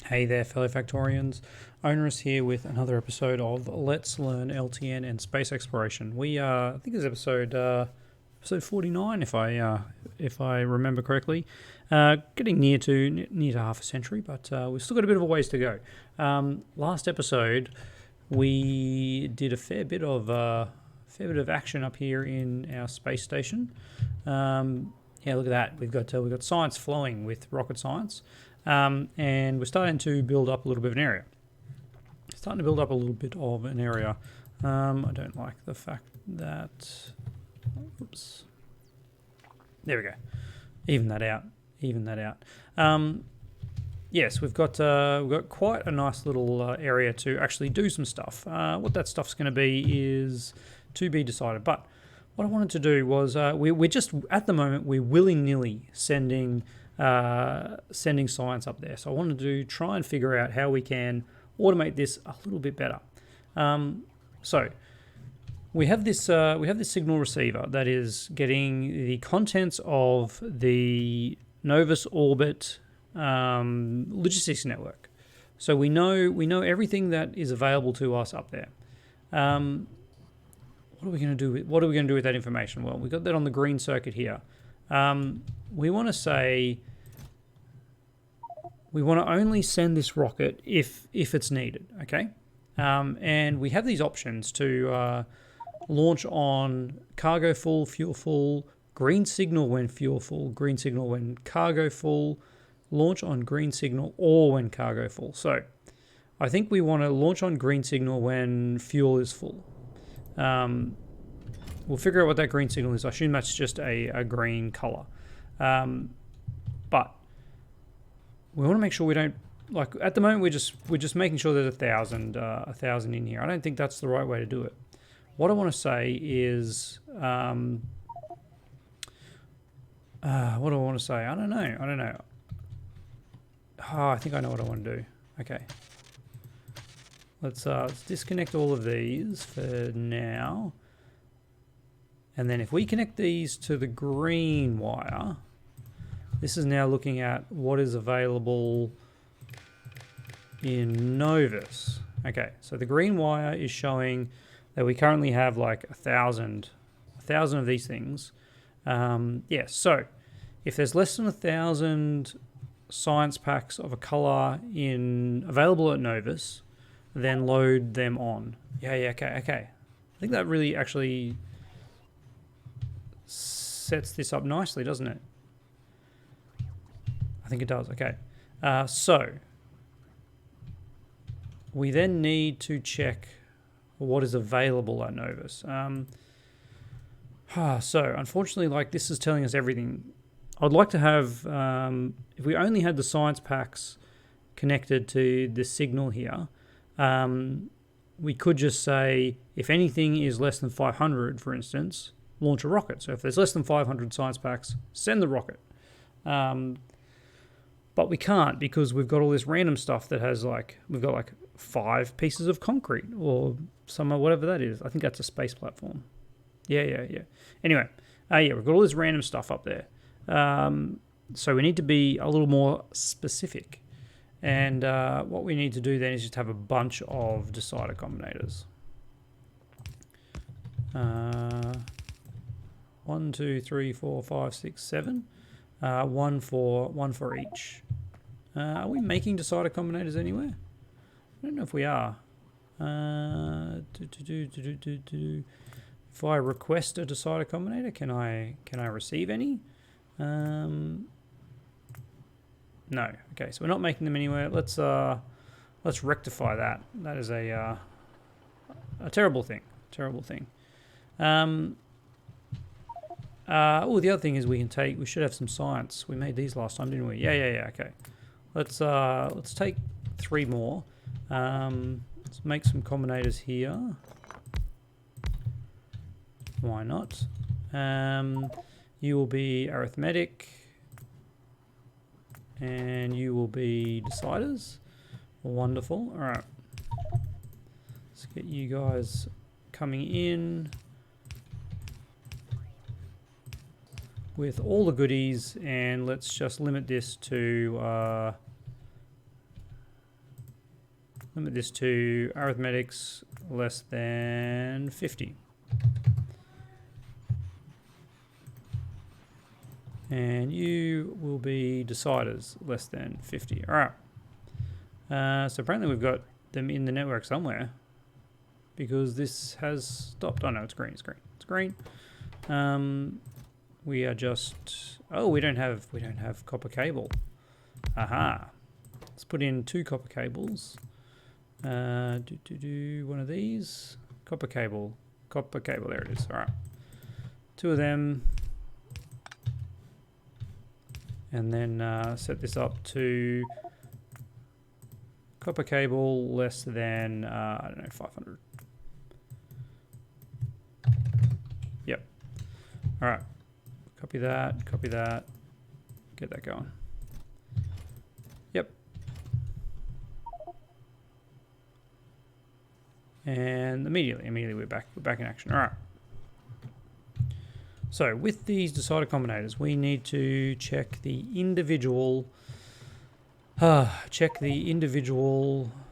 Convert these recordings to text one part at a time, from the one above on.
Hey there, fellow Factorians. Onerous here with another episode of Let's Learn LTN and Space Exploration. I think it's episode 49, if I remember correctly. Getting near to half a century, but we've still got a bit of a ways to go. Last episode, we did a fair bit of action up here in our space station. Yeah, look at that. We've got science flowing with rocket science. And we're starting to build up a little bit of an area. I don't like the fact that... Oops. There we go. Even that out. Yes, we've got quite a nice little area to actually do some stuff. What that stuff's going to be is to be decided. But what I wanted to do was we're just, at the moment, we're willy-nilly sending science up there. So I wanted to try and figure out how we can automate this a little bit better. So we have this signal receiver that is getting the contents of the Novus orbit logistics network. So we know everything that is available to us up there. What are we going to do with that information? Well, we've got that on the green circuit here. We want to only send this rocket if it's needed, okay? And we have these options to launch on cargo full, fuel full, green signal when fuel full, green signal when cargo full, launch on green signal or when cargo full. So I think we want to launch on green signal when fuel is full. We'll figure out what that green signal is. I assume that's just a green color. But we want to make sure we don't, like, at the moment we're just making sure there's 1,000 in here. I don't think that's the right way to do it. What I want to say is, what do I want to say? I don't know. Oh, I think I know what I want to do. Okay. Let's disconnect all of these for now. And then if we connect these to the green wire, this is now looking at what is available in Novus. Okay, so the green wire is showing that we currently have like 1,000 of these things. So if there's less than 1,000 science packs of a color available at Novus, then load them on. Okay. I think that really actually sets this up nicely, doesn't it? I think it does. Okay. So we then need to check what is available at Novus. So unfortunately, like, this is telling us everything. I'd like to have, if we only had the science packs connected to the signal here, we could just say, if anything is less than 500, for instance, launch a rocket. So if there's less than 500 science packs, send the rocket. But we can't, because we've got all this random stuff that has we've got 5 pieces of concrete or whatever that is. I think that's a space platform. Yeah. Anyway, we've got all this random stuff up there. So we need to be a little more specific. And what we need to do then is just have a bunch of decider combinators. 1, 2, 3, 4, 5, 6, 7. One for each. Are we making decider combinators anywhere? I don't know if we are. If I request a decider combinator, can I receive any? No. Okay, so we're not making them anywhere. Let's rectify that. That is a terrible thing. The other thing is we should have some science. We made these last time, didn't we? Yeah. Okay. Let's take 3 more. Let's make some combinators here. Why not? You will be arithmetic, and you will be deciders. Wonderful. All right. Let's get you guys coming in with all the goodies, and let's just limit this to limit this to arithmetics less than 50. And you will be deciders less than 50. All right. So apparently we've got them in the network somewhere because this has stopped. Oh no, it's green. It's green. It's green. We are just. Oh, we don't have copper cable. Aha. Let's put in 2 copper cables. One of these. Copper cable. Copper cable. There it is. All right. 2 of them. And then set this up to copper cable less than, I don't know, 500. Yep. All right. Copy that, get that going. Yep. And immediately we're back in action. All right. So with these decider combinators, we need to check the individual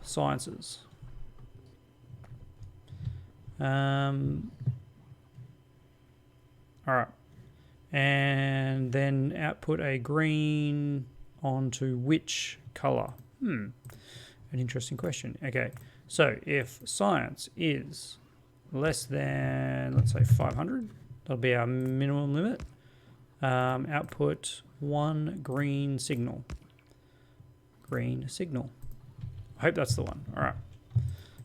sciences. All right, and then output a green onto which color? An interesting question. Okay, so if science is less than, let's say 500. That'll be our minimum limit. Output 1 green signal. Green signal. I hope that's the one. All right.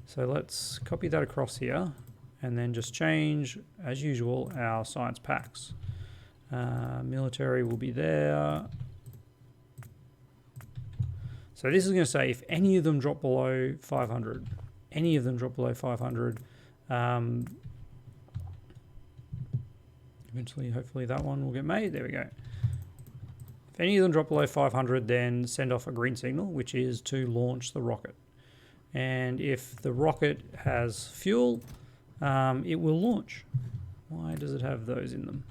So let's copy that across here and then just change, as usual, our science packs. Military will be there. So this is going to say if any of them drop below 500, eventually, hopefully that one will get made. There we go. If any of them drop below 500, then send off a green signal, which is to launch the rocket. And if the rocket has fuel, it will launch. Why does it have those in them?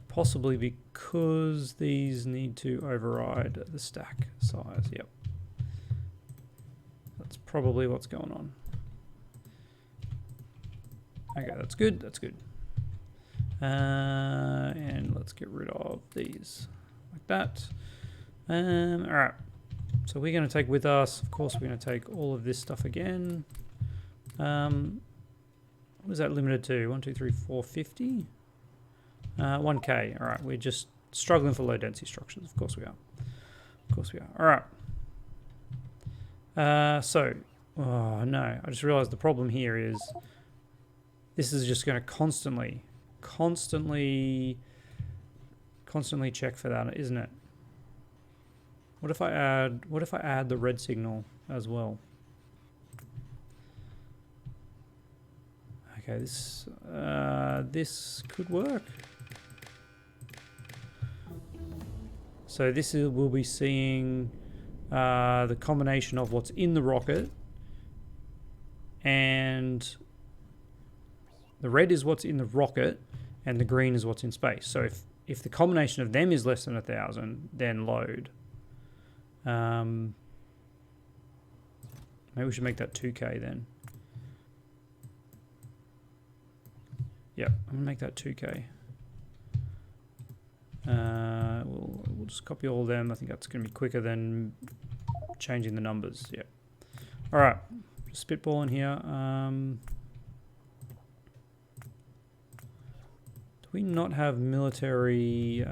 Possibly because these need to override the stack size. Yep. That's probably what's going on. Okay, that's good. That's good. And let's get rid of these like that. All right. So we're going to take with us, of course, we're going to take all of this stuff again. What is that limited to? 1, 2, 3, 4, 50? 1K. All right. We're just struggling for low density structures. Of course we are. Of course we are. All right. Oh no, I just realized the problem here is this is just going to constantly check for that, isn't it? What if I add the red signal as well? Okay, this could work. So we'll be seeing the combination of what's in the rocket, and the red is what's in the rocket and the green is what's in space. So if the combination of them is less than 1,000, then load. Maybe we should make that 2K then. Yep, I'm gonna make that 2K. We'll just copy all of them. I think that's gonna be quicker than changing the numbers. Yep. All right, just spitballing here. Do we not have military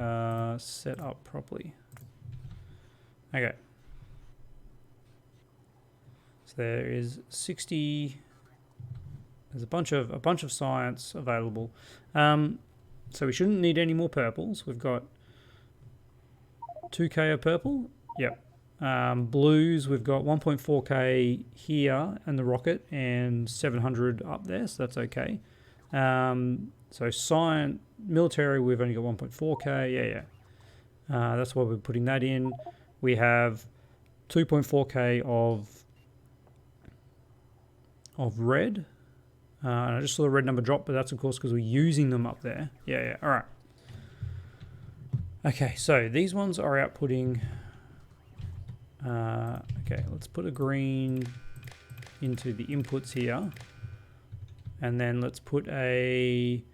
set up properly? Okay. So there is 60. There's a bunch of science available. So we shouldn't need any more purples. We've got 2K of purple. Yep. Blues, we've got 1.4K here and the rocket and 700 up there, so that's okay. So science, military, we've only got 1.4K. Yeah. That's why we're putting that in. We have 2.4K of red. And I just saw the red number drop, but that's of course because we're using them up there. Yeah. All right. Okay, so these ones are outputting. Okay, let's put a green into the inputs here. And then let's put a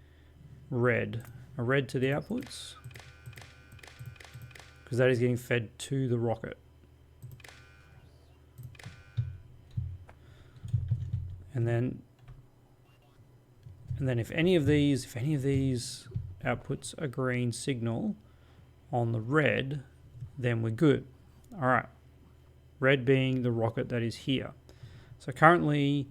red to the outputs, because that is getting fed to the rocket. And then if any of these outputs a green signal on the red, then we're good. All right. Red being the rocket that is here. So currently,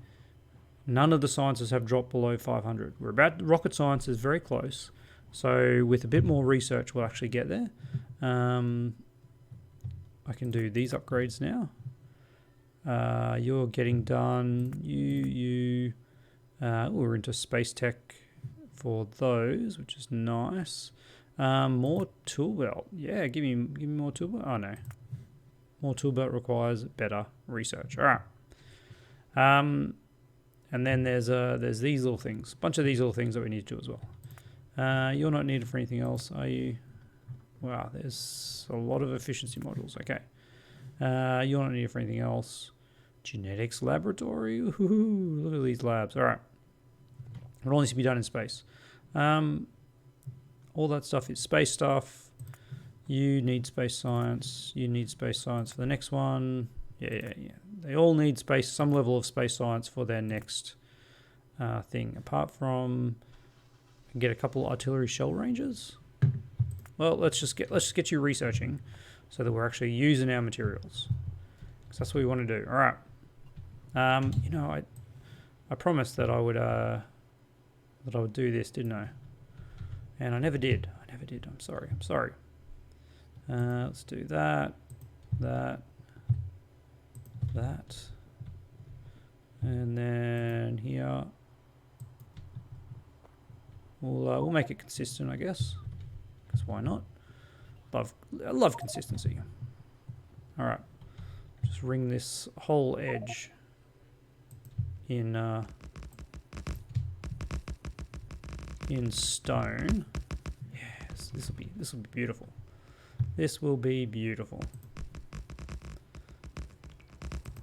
none of the sciences have dropped below 500. Rocket science is very close. So with a bit more research, we'll actually get there. I can do these upgrades now. You're getting done. We're into space tech for those, which is nice. More tool belt. Yeah, give me more tool belt. Oh no, more tool belt requires better research. All right. And then there's these little things. A bunch of these little things that we need to do as well. You're not needed for anything else, are you? Wow, there's a lot of efficiency modules. Okay. You're not needed for anything else. Genetics laboratory. Ooh, look at these labs. All right. It all needs to be done in space. All that stuff is space stuff. You need space science. You need space science for the next one. Yeah. They all need some level of space science for their next thing. Apart from get a couple artillery shell ranges. Well, let's just get you researching, so that we're actually using our materials, because that's what we want to do. All right. I promised that I would do this, didn't I? And I never did. I'm sorry. Let's do that, and then here we'll make it consistent, I guess. Because why not? I love consistency. All right, just ring this whole edge in stone. Yes, this will be beautiful. This will be beautiful.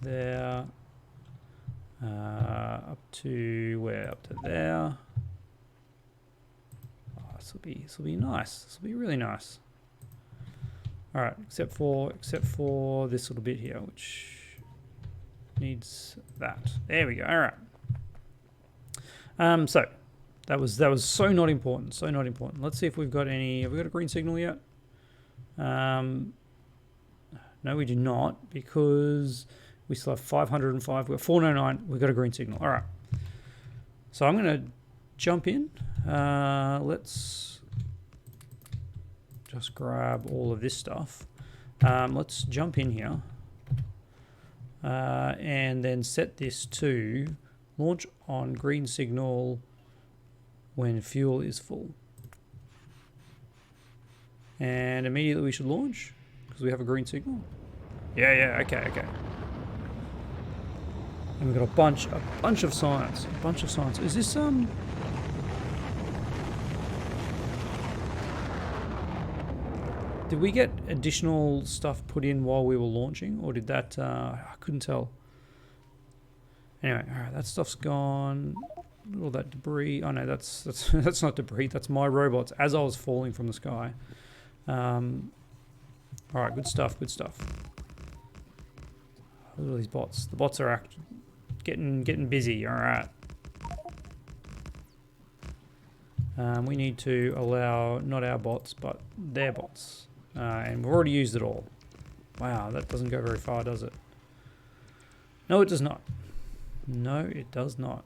There, up to where? Up to there. Oh, this will be nice. This will be really nice. All right, except for this little bit here, which needs that. There we go. All right. So that was so not important. So not important. Let's see if we've got any. Have we got a green signal yet? No, we do not, because we still have 505. We've got 409. We've got a green signal. All right. So I'm going to jump in. Let's just grab all of this stuff. Let's jump in here. And then set this to launch on green signal when fuel is full. And immediately we should launch, because we have a green signal. Yeah, okay. And we've got a bunch of science. Is this did we get additional stuff put in while we were launching, or did that I couldn't tell. Anyway, all right, that stuff's gone. All that debris. Oh no, that's that's not debris. That's my robots as I was falling from the sky. All right, good stuff. Look at all these bots. The bots are getting busy. All right. We need to allow not our bots, but their bots, and we've already used it all. Wow, that doesn't go very far, does it? No, it does not. No, it does not.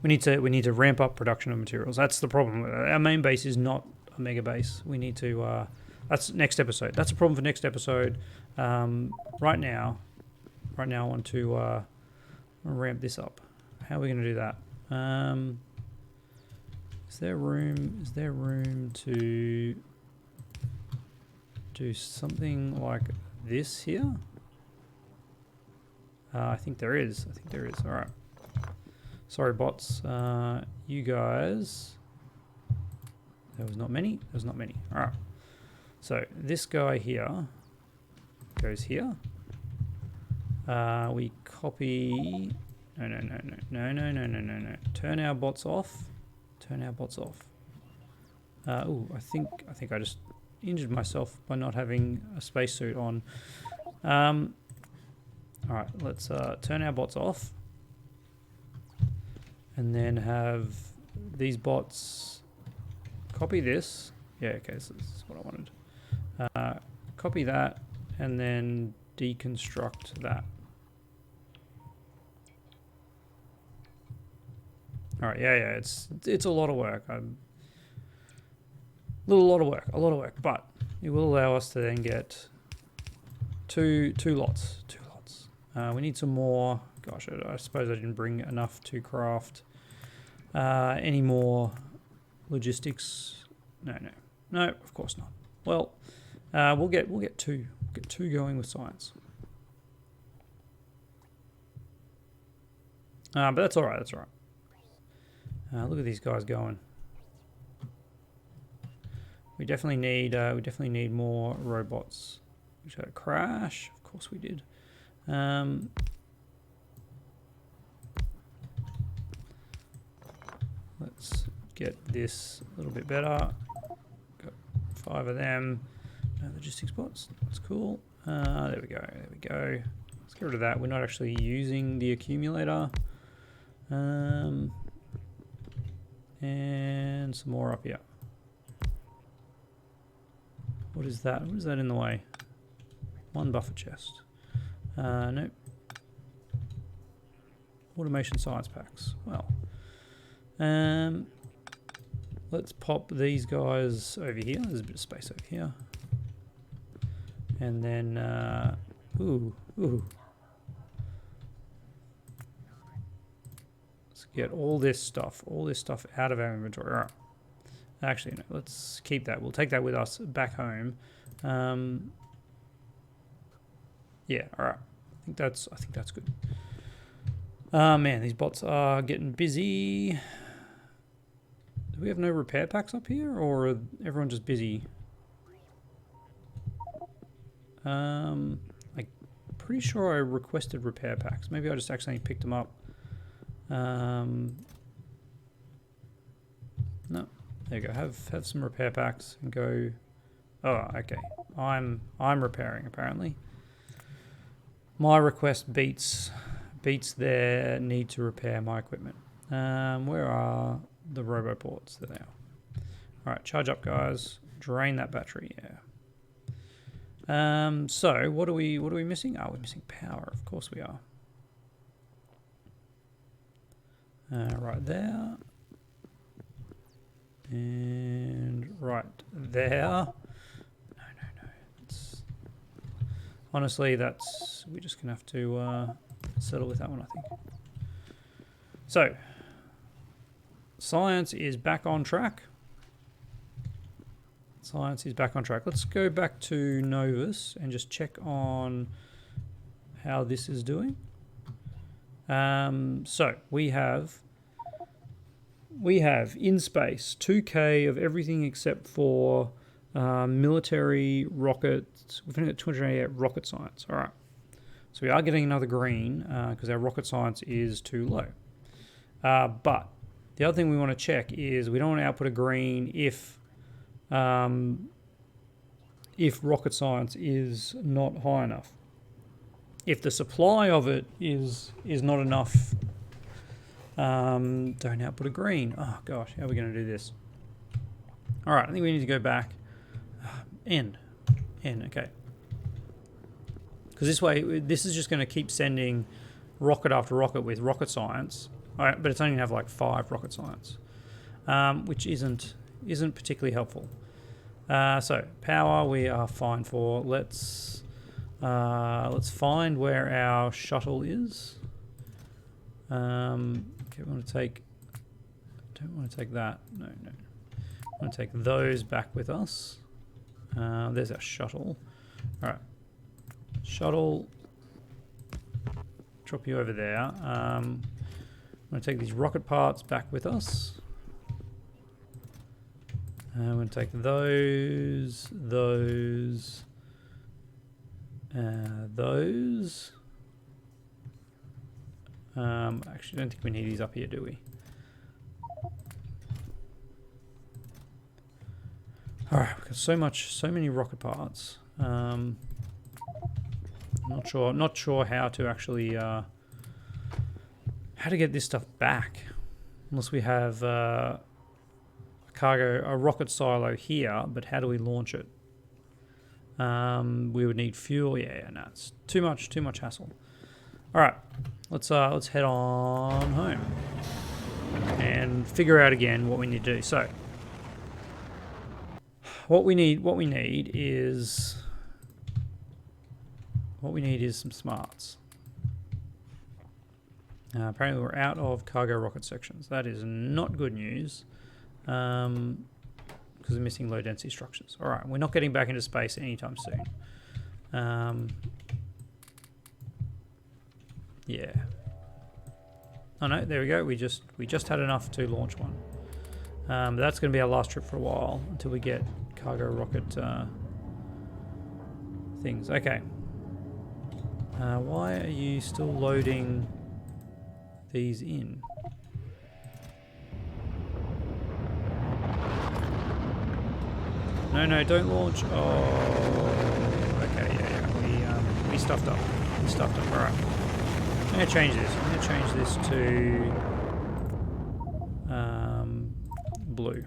We need to ramp up production of materials. That's the problem. Our main base is not a mega base. We need to. That's next episode. That's a problem for next episode. Right now, I want to ramp this up. How are we going to do that? Is there room to do something like this here? I think there is. All right. Sorry, bots. You guys. There was not many. All right. So this guy here goes here. We copy. No. Turn our bots off. Turn our bots off. Oh, I think I just injured myself by not having a spacesuit on. All right, let's turn our bots off, and then have these bots copy this. Yeah, okay, so this is what I wanted. Copy that, and then deconstruct that. All right, yeah, it's a lot of work. A lot of work, but it will allow us to then get two lots. We need some more. Gosh, I suppose I didn't bring enough to craft any more logistics. No, of course not. Well, we'll get two. We'll get two going with science. But that's all right. Look at these guys going. We definitely need more robots. We had a crash. Of course we did. Let's get this a little bit better. Got 5 of them. No logistics bots. That's cool. There we go. Let's get rid of that. We're not actually using the accumulator. And some more up here. What is that? What is that in the way? 1 buffer chest. Nope. Automation science packs. Well. Let's pop these guys over here. There's a bit of space over here. And then, ooh. Let's get all this stuff out of our inventory. All right. Actually, no, let's keep that. We'll take that with us back home. Yeah, all right. I think that's good. Man, these bots are getting busy. Do we have no repair packs up here, or are everyone just busy? I'm pretty sure I requested repair packs. Maybe I just accidentally picked them up. No, there you go. Have some repair packs and go. Oh, okay. I'm repairing apparently. My request beats their need to repair my equipment. Where are the roboports? There they are. All right, charge up, guys. Drain that battery. Yeah. So what are we missing? Oh, we're missing power. Of course we are. Right there. And right there. No. Honestly, we're just gonna have to settle with that one, I think. So, science is back on track. Let's go back to Novus and just check on how this is doing. So we have in space 2K of everything except for military rockets. We've only got 288 rocket science. All right. So we are getting another green because our rocket science is too low. But the other thing we want to check is we don't want to output a green if rocket science is not high enough. If the supply of it is not enough, don't output a green. Oh gosh, how are we going to do this? All right, I think we need to go back. N, okay. Because this way, this is just going to keep sending rocket after rocket with rocket science. All right, but it's only going to have like 5 rocket science, which isn't particularly helpful. So power we are fine for. Let's find where our shuttle is. Okay, we want to take. Don't want to take that. No. I want to take those back with us. There's our shuttle. All right, shuttle. Drop you over there. I'm going to take these rocket parts back with us. I'm going to take those. Actually, I don't think we need these up here, do we? All right, we've got so many rocket parts. Not sure how to actually how to get this stuff back, unless we have a rocket silo here. But how do we launch it? We would need fuel. Yeah, no, it's too much hassle. All right, let's head on home and figure out again what we need to do. So, what we need is some smarts. Apparently, we're out of cargo rocket sections. That is not good news, because we're missing low density structures. All right, we're not getting back into space anytime soon. Yeah. Oh no, there we go. We just had enough to launch one. That's going to be our last trip for a while until we get cargo rocket things. Okay. Why are you still loading these in? No, don't launch. Oh, okay, yeah. We stuffed up. All right. I'm going to change this. I'm going to change this to blue.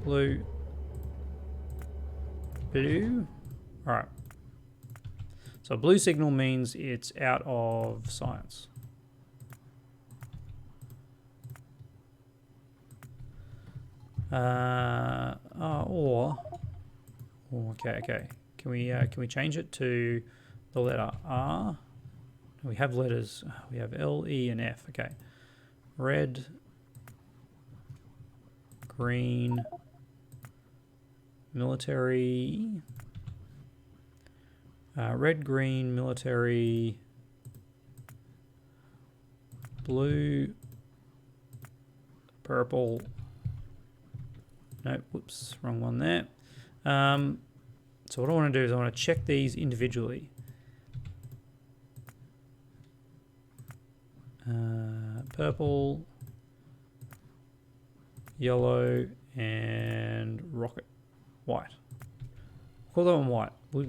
Blue. All right. So blue signal means it's out of science. Okay. Can we change it to the letter R? We have letters. We have L, E, and F. Okay. Red, green, military. Red, green, military, blue, purple. No, whoops, wrong one there. So what I want to do is I want to check these individually. Purple, yellow, and rocket. White. Call that one white. We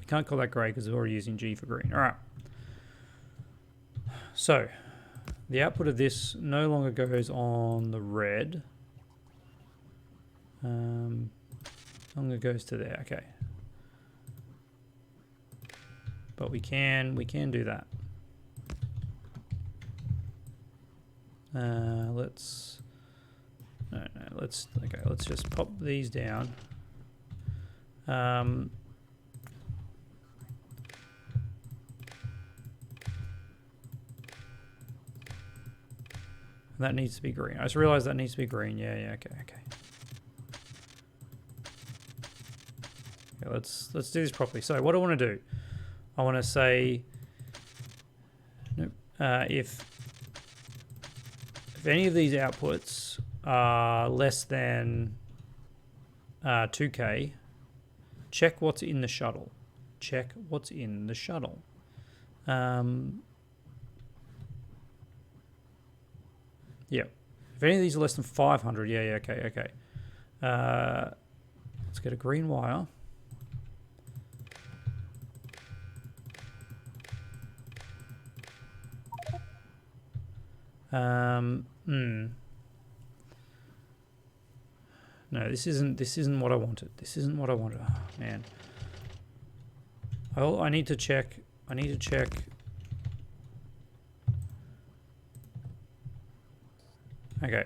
can't call that grey because we're already using G for green. All right. So the output of this no longer goes on the red. Longer goes to there. Okay. But we can do that. Let's just pop these down. That needs to be green. I just realized that needs to be green. Yeah, okay. Okay, let's do this properly. So what I want to do, I want to say, nope, if any of these outputs are less than 2K, check what's in the shuttle. Check what's in the shuttle. Yeah. If any of these are less than 500, yeah, okay. Let's get a green wire. No, this isn't what I wanted. Oh, man. I need to check. Okay.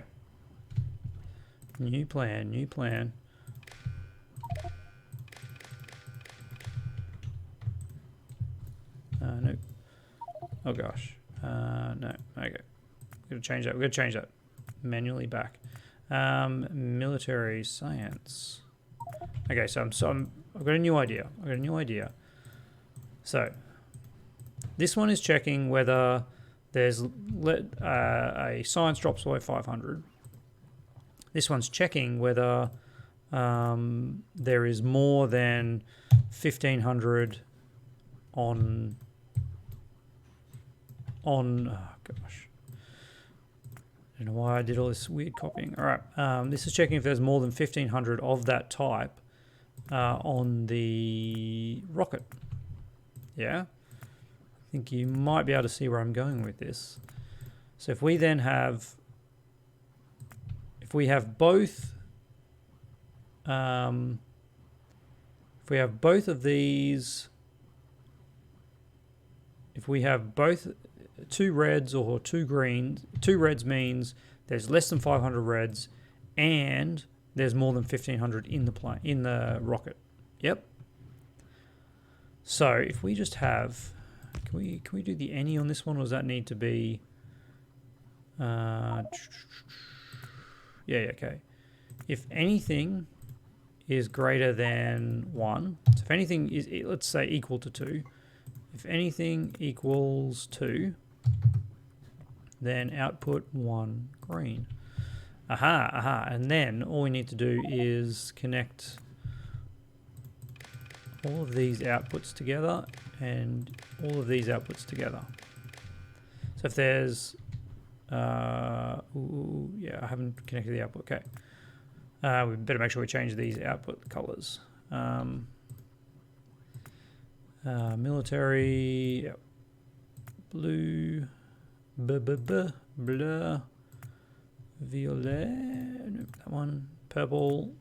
New plan. No. Oh gosh. No. Okay. We're gonna change that. Manually back. Military science. Okay, so I've got a new idea. So this one is checking whether there's a science drops below 500. This one's checking whether there is more than 1500 on on, oh gosh. I don't know why I did all this weird copying. All right, this is checking if there's more than 1,500 of that type on the rocket. Yeah, I think you might be able to see where I'm going with this. So if we then have, if we have both, if we have both of these, if we have both two reds or two greens, two reds means there's less than 500 reds and there's more than 1,500 in the plane, in the rocket. Yep. So if we just have, can we do the any on this one, or does that need to be? Yeah, okay. If anything is greater than 1, so if anything is, let's say, equal to 2, if anything equals 2, then output 1 green. Aha, and then all we need to do is connect all of these outputs together and all of these outputs together. So if there's, yeah, I haven't connected the output, okay. We better make sure we change these output colors. Military, yep. Blue, blur, violet, nope, that one, purple,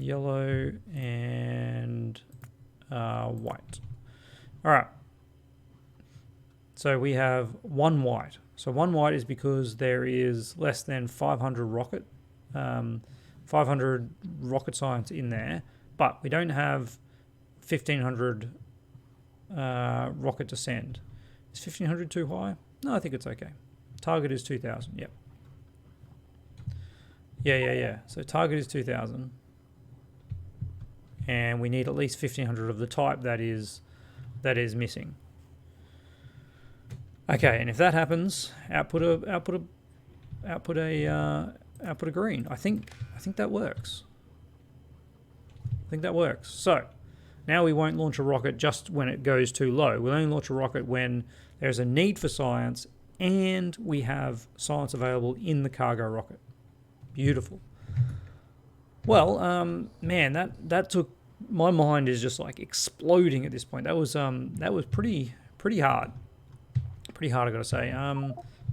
yellow, and white. All right. So we have one white. So one white is because there is less than 500 rocket science in there, but we don't have 1,500 rocket to send. Is 1,500 too high? No, I think it's okay. Target is 2,000. Yep. Yeah. So target is 2,000, and we need at least 1,500 of the type that is missing. Okay, and if that happens, output a green. I think that works. So now we won't launch a rocket just when it goes too low. We'll only launch a rocket when there's a need for science and we have science available in the cargo rocket. Beautiful. Well, man, that took, my mind is just like exploding at this point. That was pretty hard. Pretty hard, I gotta say.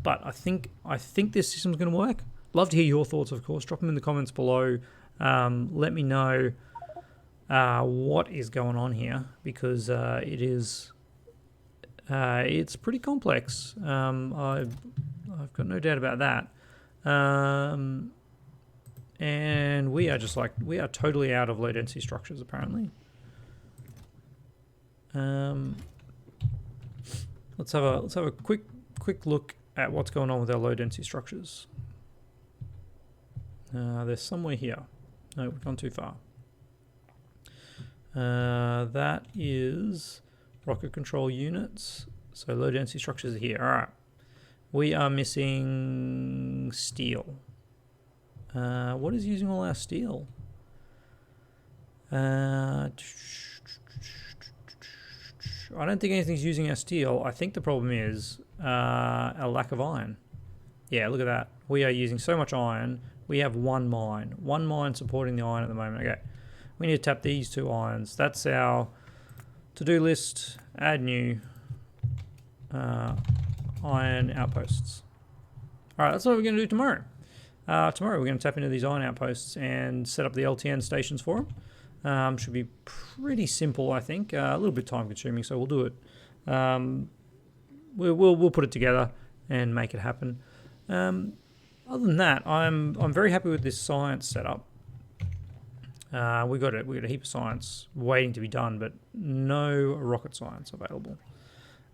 But I think this system's gonna work. Love to hear your thoughts, of course. Drop them in the comments below. Let me know what is going on here, because it's pretty complex. I've got no doubt about that. And we are totally out of low density structures apparently. Let's have a quick look at what's going on with our low density structures. There's somewhere here. No, we've gone too far. That is rocket control units. So low density structures are here. All right. We are missing steel. What is using all our steel? I don't think anything's using our steel. I think the problem is a lack of iron. Yeah, look at that. We are using so much iron. We have one mine supporting the iron at the moment. Okay, we need to tap these 2 irons. That's our to-do list. Add new iron outposts. All right, that's what we're going to do tomorrow. Tomorrow we're going to tap into these iron outposts and set up the LTN stations for them. Should be pretty simple, I think. A little bit time consuming, so we'll do it. We'll put it together and make it happen. Other than that, I'm very happy with this science setup. We got a heap of science waiting to be done, but no rocket science available.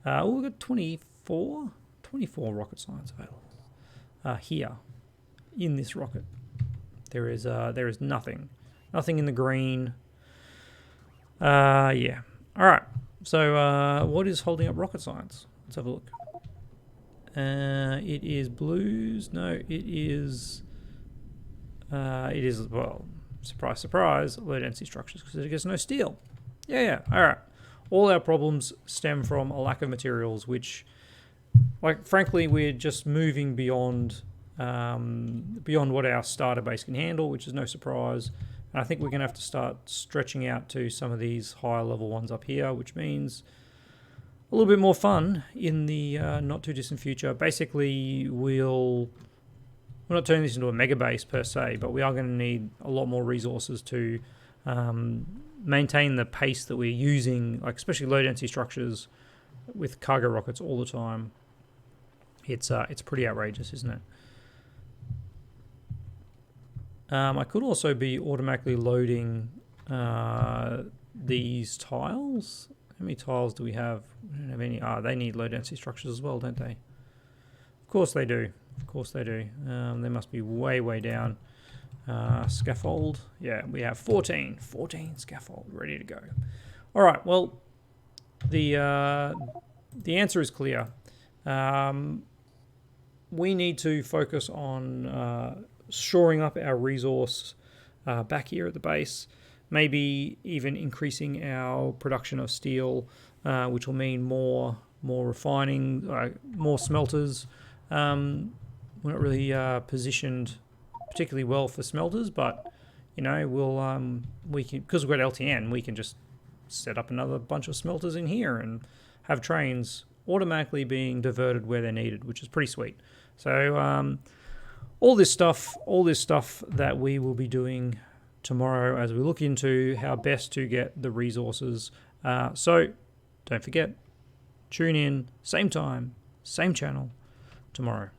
We've got 24 rocket science available here in this rocket. There is nothing in the green. Yeah. All right. So what is holding up rocket science? Let's have a look. It is blues. No, it is. Well, surprise, surprise. Low density structures because it gets no steel. Yeah. All right. all our problems stem from a lack of materials, which, like, frankly, we're just moving beyond what our starter base can handle, which is no surprise. And I think we're going to have to start stretching out to some of these higher level ones up here, which means a little bit more fun in the not too distant future. Basically, we're not turning this into a mega base per se, but we are going to need a lot more resources to maintain the pace that we're using, like especially low density structures with cargo rockets all the time. It's pretty outrageous, isn't it? I could also be automatically loading these tiles. How many tiles do we have? We don't have any. They need low density structures as well, don't they? Of course they do. Of course they do. They must be way, way down. Scaffold. Yeah, we have 14 scaffold ready to go. All right, well, the answer is clear. We need to focus on shoring up our resource back here at the base, maybe even increasing our production of steel, which will mean more refining, more smelters. We're not really positioned particularly well for smelters, but we can, because we've got LTN, we can just set up another bunch of smelters in here and have trains automatically being diverted where they're needed, which is pretty sweet. So all this stuff that we will be doing tomorrow as we look into how best to get the resources. So don't forget, tune in, same time, same channel tomorrow.